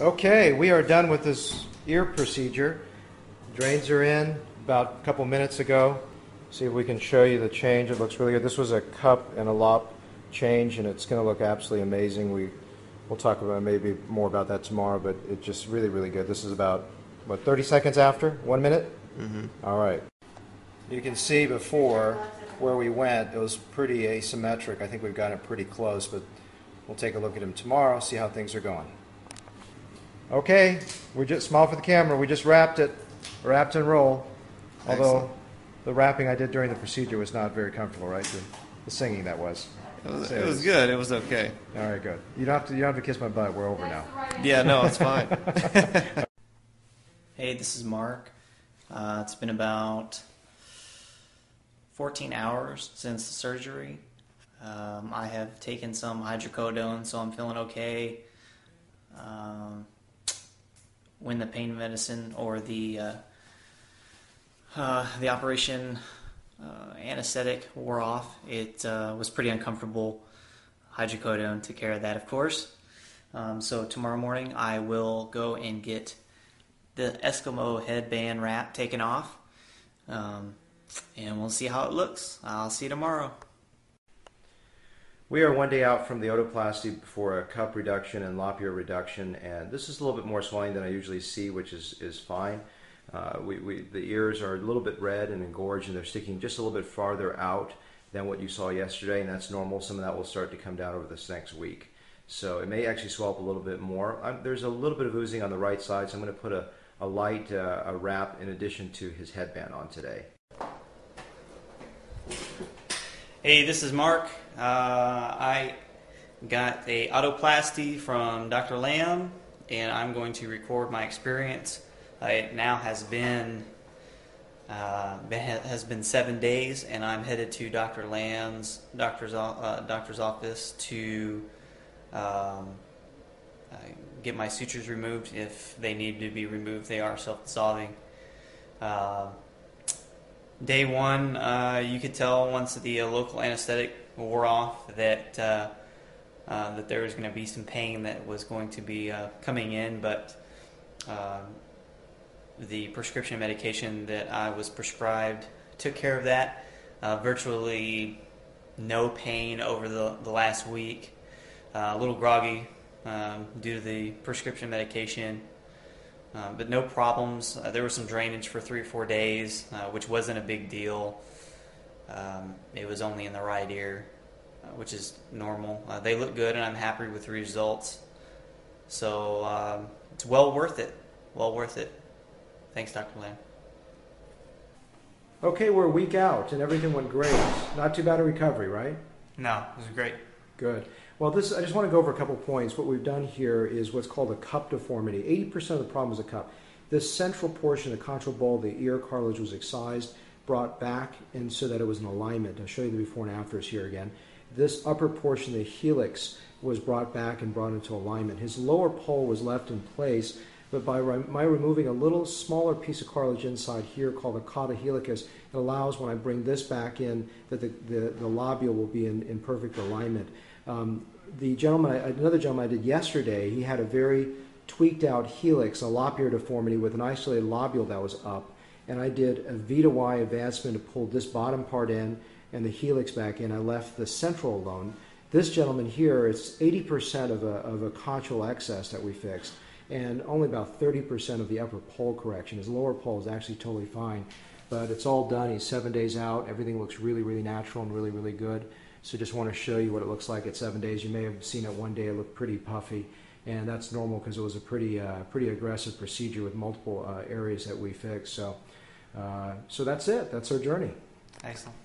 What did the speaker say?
Okay, we are done with this ear procedure. Drains are in about a couple minutes ago. See if we can show you the change. It looks really good. This was a cup and a lop change, and it's going to look absolutely amazing. We'll talk about maybe more about that tomorrow, but it's just really, really good. This is about, what, 30 seconds after? 1 minute? Mm-hmm. All right. You can see before where we went, it was pretty asymmetric. I think we've gotten it pretty close, but we'll take a look at him tomorrow, see how things are going. Okay, we just smile for the camera. We just wrapped it, wrapped and roll. Although Excellent. the wrapping I did during the procedure was not very comfortable, right? The singing that was. It was good. It was okay. All right, good. You don't have to kiss my butt. We're over now. Yeah, no, it's fine. Hey, this is Mark. It's been about 14 hours since the surgery. I have taken some hydrocodone, so I'm feeling okay. When the pain medicine or the operation anesthetic wore off, it was pretty uncomfortable. Hydrocodone took care of that, of course. So tomorrow morning I will go and get the Eskimo headband wrap taken off, and we'll see how it looks. I'll see you tomorrow. We are 1 day out from the otoplasty for a cup reduction and lop ear reduction, and this is a little bit more swelling than I usually see, which is fine. The ears are a little bit red and engorged, and they're sticking just a little bit farther out than what you saw yesterday, and that's normal. Some of that will start to come down over this next week. So it may actually swell up a little bit more. There's a little bit of oozing on the right side, so I'm going to put a light wrap in addition to his headband on today. Hey, this is Mark. I got a Otoplasty from Dr. Lamb, and I'm going to record my experience. It now has been 7 days, and I'm headed to Dr. Lamb's doctor's office to get my sutures removed if they need to be removed. They are self-dissolving. Day one, you could tell once the local anesthetic wore off that that there was going to be some pain that was going to be coming in, but the prescription medication that I was prescribed took care of that. Virtually no pain over the last week. A little groggy due to the prescription medication. But no problems. There was some drainage for 3 or 4 days, which wasn't a big deal. It was only in the right ear, which is normal. They look good, and I'm happy with the results. So it's well worth it. Well worth it. Thanks, Dr. Lamb. Okay, we're a week out, and everything went great. Not too bad a recovery, right? No, it was great. Good. Well, I just want to go over a couple points. What we've done here is what's called a cup deformity. 80% of the problem is a cup. This central portion, the conchoid ball, the ear cartilage was excised, brought back, and so that it was in alignment. I'll show you the before and afters here again. This upper portion, the helix, was brought back and brought into alignment. His lower pole was left in place, but by my removing a little smaller piece of cartilage inside here called the cauda helicus, it allows, when I bring this back in, that the lobule will be in perfect alignment. Another gentleman I did yesterday, he had a very tweaked out helix, a lop ear deformity with an isolated lobule that was up, and I did a V to Y advancement to pull this bottom part in and the helix back in. I left the central alone. This gentleman here, it's 80% of a conchoidal excess that we fixed, and only about 30% of the upper pole correction. His lower pole is actually totally fine, but it's all done. He's 7 days out. Everything looks really, really natural and really, really good. So just want to show you what it looks like at 7 days. You may have seen it one day. It looked pretty puffy, and that's normal because it was a pretty aggressive procedure with multiple areas that we fixed. So that's it. That's our journey. Excellent.